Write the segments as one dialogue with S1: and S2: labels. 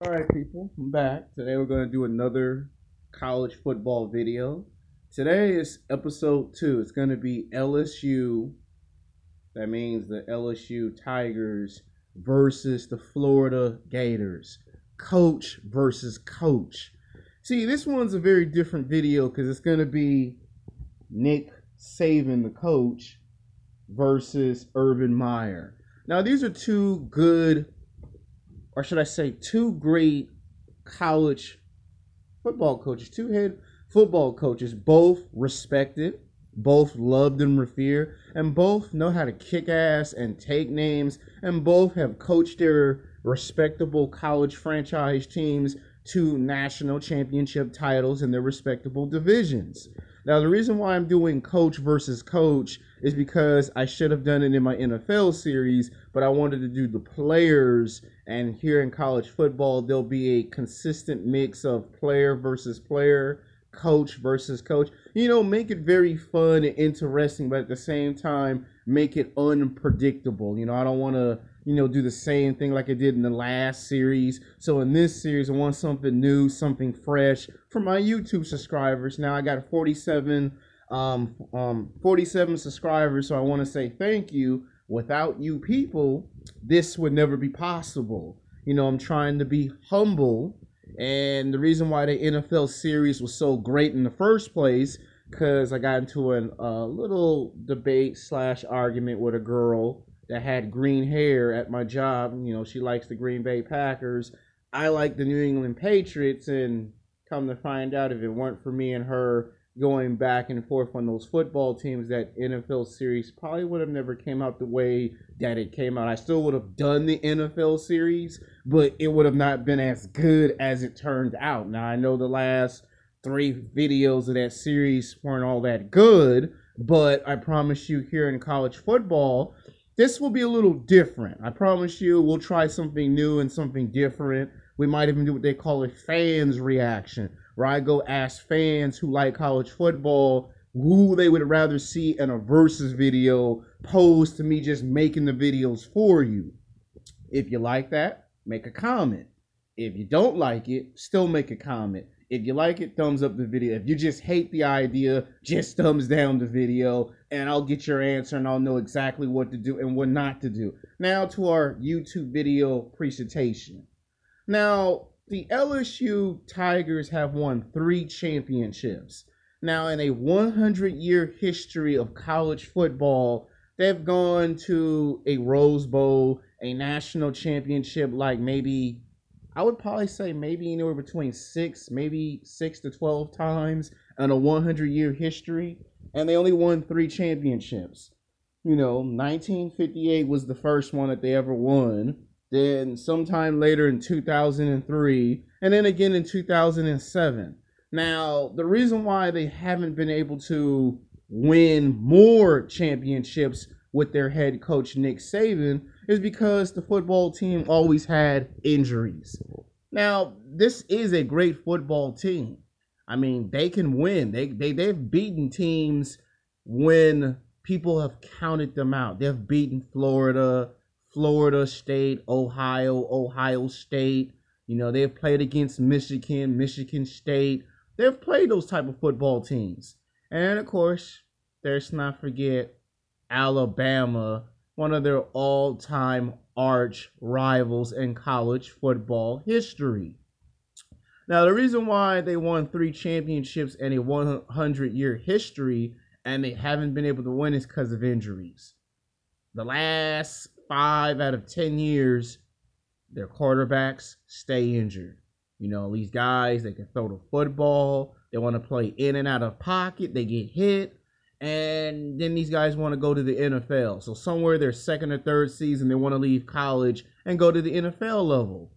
S1: All right, people, I'm back. Today we're going to do another college football video. Today is episode 2. It's going to be LSU. That means the LSU Tigers versus the Florida Gators. Coach versus coach. See, this one's a very different video because it's going to be Nick Saban, the coach, versus Urban Meyer. Now, these are two good, or should I say, two great college football coaches, two head football coaches, both respected, both loved and revered, and both know how to kick ass and take names, and both have coached their respectable college franchise teams to national championship titles in their respectable divisions. Now, the reason why I'm doing coach versus coach is because I should have done it in my NFL series, but I wanted to do the players, and here in college football, there'll be a consistent mix of player versus player, coach versus coach. Make it very fun and interesting, but at the same time, make it unpredictable. I don't want to, do the same thing like I did in the last series. So in this series, I want something new, something fresh for my YouTube subscribers. Now I got 47 subscribers, so I want to say thank you. Without you people, this would never be possible. I'm trying to be humble, and the reason why the NFL series was so great in the first place, because I got into a little debate / argument with a girl that had green hair at my job. She likes the Green Bay Packers. I like the New England Patriots, and come to find out, if it weren't for me and her going back and forth on those football teams, that NFL series probably would have never came out the way that it came out. I still would have done the NFL series, but it would have not been as good as it turned out. Now, I know the last 3 videos of that series weren't all that good, but I promise you, here in college football, this will be a little different. I promise you, we'll try something new and something different. We might even do what they call a fans reaction, where I go ask fans who like college football who they would rather see in a versus video, opposed to me just making the videos for you. If you like that, make a comment. If you don't like it, still make a comment. If you like it, thumbs up the video. If you just hate the idea, just thumbs down the video, and I'll get your answer and I'll know exactly what to do and what not to do. Now to our YouTube video presentation. Now, the LSU Tigers have won 3 championships. Now, in a 100-year history of college football, they've gone to a Rose Bowl, a national championship, like maybe, I would probably say maybe anywhere between 6 to 12 times in a 100-year history. And they only won 3 championships. 1958 was the first one that they ever won. Then sometime later in 2003, and then again in 2007. Now, the reason why they haven't been able to win more championships with their head coach, Nick Saban, is because the football team always had injuries. Now, this is a great football team. I mean, they can win. They've beaten teams when people have counted them out. They've beaten Florida State, Ohio State. They've played against Michigan State. They've played those type of football teams. And, of course, let's not forget Alabama, one of their all-time arch rivals in college football history. Now, the reason why they won 3 championships in a 100-year history and they haven't been able to win is because of injuries. The last 5 out of 10 years, their quarterbacks stay injured. These guys, they can throw the football. They want to play in and out of pocket. They get hit. And then these guys want to go to the NFL. So somewhere their 2nd or 3rd season, they want to leave college and go to the NFL level.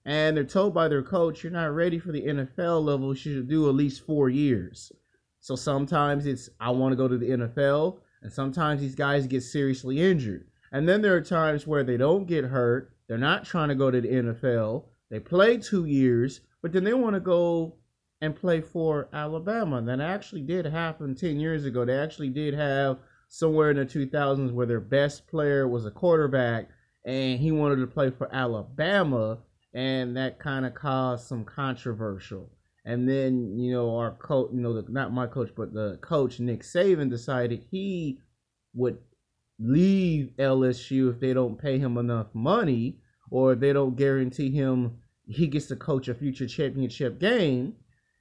S1: And they're told by their coach, you're not ready for the NFL level. You should do at least 4 years. So sometimes it's, I want to go to the NFL. And sometimes these guys get seriously injured. And then there are times where they don't get hurt. They're not trying to go to the NFL. They play 2 years, but then they want to go and play for Alabama. And that actually did happen 10 years ago. They actually did have somewhere in the 2000s where their best player was a quarterback, and he wanted to play for Alabama. and that kind of caused some controversial. And then, our coach, not my coach, but the coach, Nick Saban, decided he would leave LSU if they don't pay him enough money, or if they don't guarantee him he gets to coach a future championship game.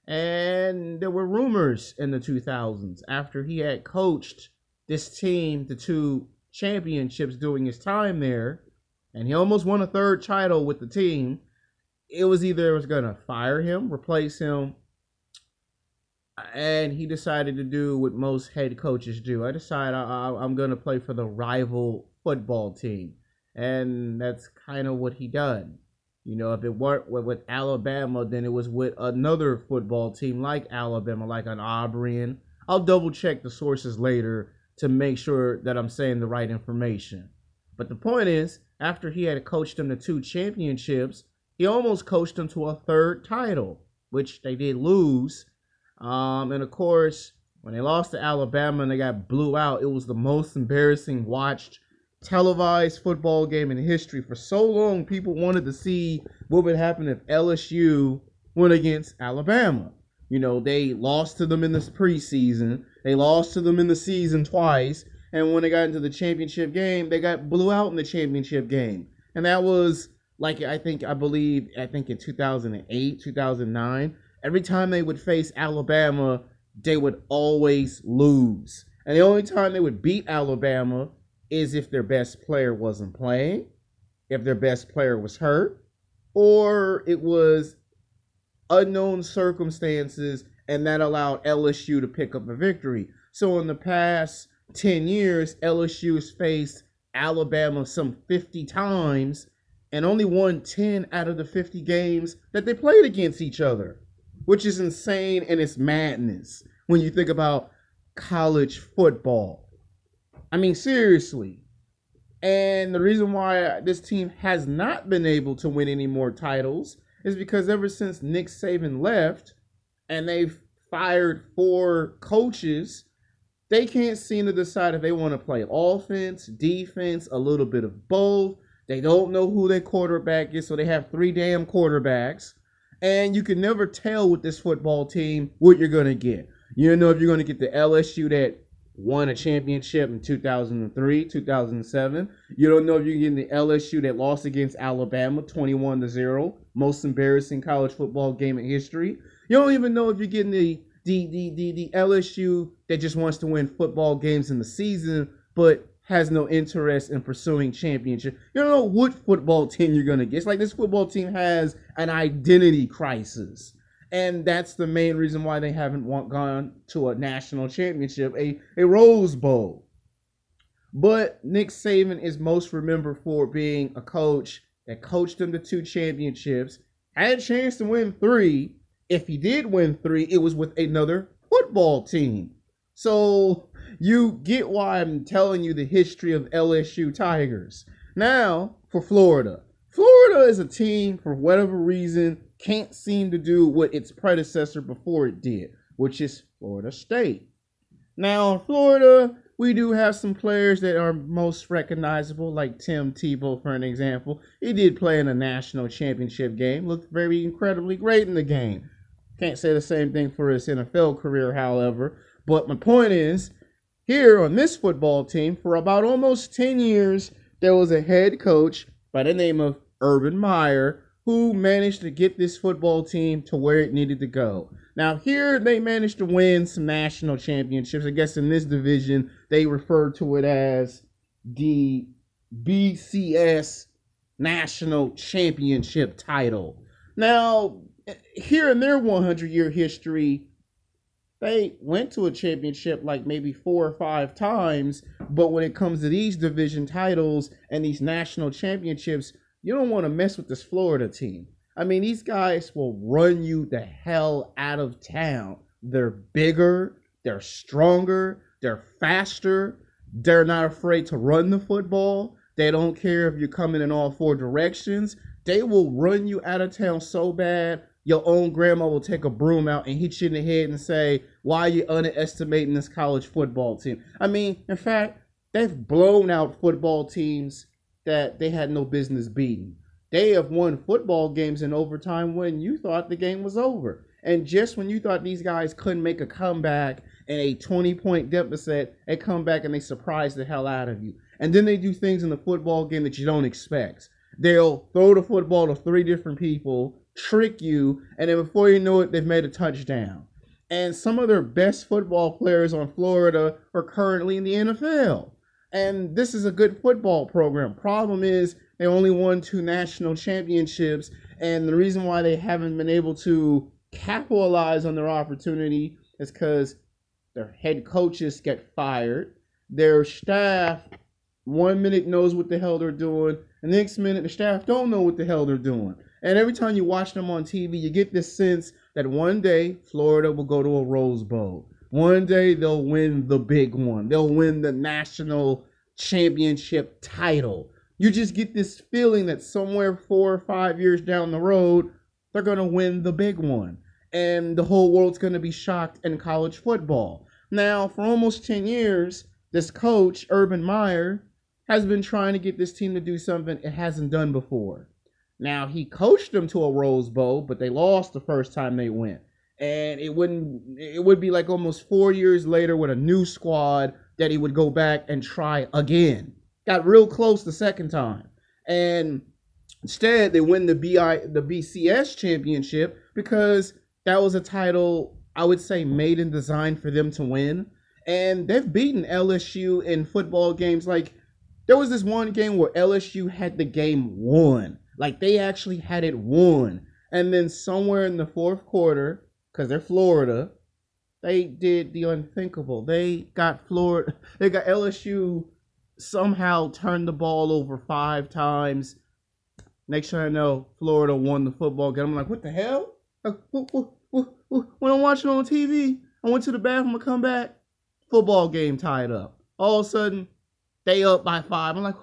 S1: And there were rumors in the 2000s after he had coached this team to 2 championships during his time there, and he almost won a 3rd title with the team. It was either it was going to fire him, replace him, and he decided to do what most head coaches do. I decided I'm going to play for the rival football team, and that's kind of what he done. If it weren't with Alabama, then it was with another football team like Alabama, like an Auburn. And I'll double check the sources later to make sure that I'm saying the right information. But the point is, after he had coached them to 2 championships, he almost coached them to a 3rd title, which they did lose. And of course, when they lost to Alabama and they got blew out, it was the most embarrassing watched televised football game in history. For so long, people wanted to see what would happen if LSU went against Alabama. They lost to them in the preseason. They lost to them in the season twice. And when they got into the championship game, they got blew out in the championship game. And that was I think in 2008, 2009. Every time they would face Alabama, they would always lose. And the only time they would beat Alabama is if their best player wasn't playing, if their best player was hurt, or it was unknown circumstances, and that allowed LSU to pick up a victory. So in the past 10 years, LSU has faced Alabama some 50 times and only won 10 out of the 50 games that they played against each other, which is insane, and it's madness when you think about college football. I mean, seriously. And the reason why this team has not been able to win any more titles is because ever since Nick Saban left and they've fired 4 coaches, they can't seem to decide if they want to play offense, defense, a little bit of both. They don't know who their quarterback is, so they have 3 damn quarterbacks. And you can never tell with this football team what you're going to get. You don't know if you're going to get the LSU that won a championship in 2003, 2007. You don't know if you're getting the LSU that lost against Alabama 21-0, most embarrassing college football game in history. You don't even know if you're getting the LSU that just wants to win football games in the season, but has no interest in pursuing championship. You don't know what football team you're going to get. It's like this football team has an identity crisis. And that's the main reason why they haven't gone to a national championship, a Rose Bowl. But Nick Saban is most remembered for being a coach that coached them to 2 championships, had a chance to win 3. If he did win 3, it was with another football team. So you get why I'm telling you the history of LSU Tigers. Now, for Florida. Florida is a team, for whatever reason, can't seem to do what its predecessor before it did, which is Florida State. Now, in Florida, we do have some players that are most recognizable, like Tim Tebow, for an example. He did play in a national championship game, looked very incredibly great in the game. Can't say the same thing for his NFL career, however. But my point is, here on this football team, for about almost 10 years, there was a head coach by the name of Urban Meyer, who managed to get this football team to where it needed to go. Now, here they managed to win some national championships. I guess in this division, they refer to it as the BCS National Championship title. Now, here in their 100-year history, they went to a championship like maybe 4 or 5 times, but when it comes to these division titles and these national championships, you don't want to mess with this Florida team. I mean, these guys will run you the hell out of town. They're bigger, they're stronger, they're faster, they're not afraid to run the football. They don't care if you're coming in all 4 directions. They will run you out of town so bad, your own grandma will take a broom out and hit you in the head and say, why are you underestimating this college football team? I mean, in fact, they've blown out football teams that they had no business beating. They have won football games in overtime when you thought the game was over. And just when you thought these guys couldn't make a comeback in a 20-point deficit, they come back and they surprise the hell out of you. And then they do things in the football game that you don't expect. They'll throw the football to 3 different people, trick you, and then before you know it, they've made a touchdown. And some of their best football players on Florida are currently in the NFL. And this is a good football program. Problem is, they only won 2 national championships, and the reason why they haven't been able to capitalize on their opportunity is because their head coaches get fired. Their staff, 1 minute knows what the hell they're doing, and the next minute the staff don't know what the hell they're doing. And every time you watch them on TV, you get this sense that one day Florida will go to a Rose Bowl. One day they'll win the big one. They'll win the national championship title. You just get this feeling that somewhere 4 or 5 years down the road, they're going to win the big one. And the whole world's going to be shocked in college football. Now, for almost 10 years, this coach, Urban Meyer, has been trying to get this team to do something it hasn't done before. Now, he coached them to a Rose Bowl, but they lost the first time they went. And it would be like almost 4 years later with a new squad that he would go back and try again. Got real close the second time. And instead, they win the BCS championship because that was a title, I would say, made and designed for them to win. And they've beaten LSU in football games. Like, there was this one game where LSU had the game won. Like, they actually had it won. And then somewhere in the fourth quarter, because they're Florida, they did the unthinkable. They got LSU somehow turned the ball over 5 times. Next thing I know, Florida won the football game. I'm like, what the hell? When I'm watching on TV, I went to the bathroom to come back, football game tied up. All of a sudden, they up by 5. I'm like,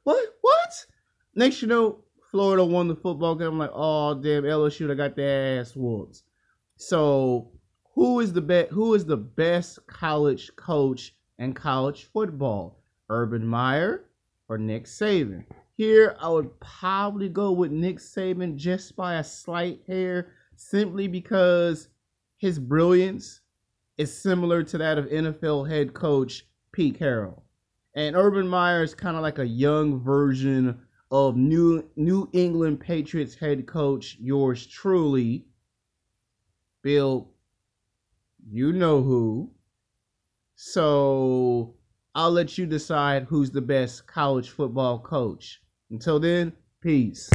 S1: what? Next you know, Florida won the football game. I'm like, oh damn, LSU, they got their ass whooped. So who is the best college coach in college football? Urban Meyer or Nick Saban? Here, I would probably go with Nick Saban just by a slight hair, simply because his brilliance is similar to that of NFL head coach Pete Carroll. And Urban Meyer is kind of like a young version of New England Patriots head coach, yours truly, Bill, you know who. So I'll let you decide who's the best college football coach. Until then, peace.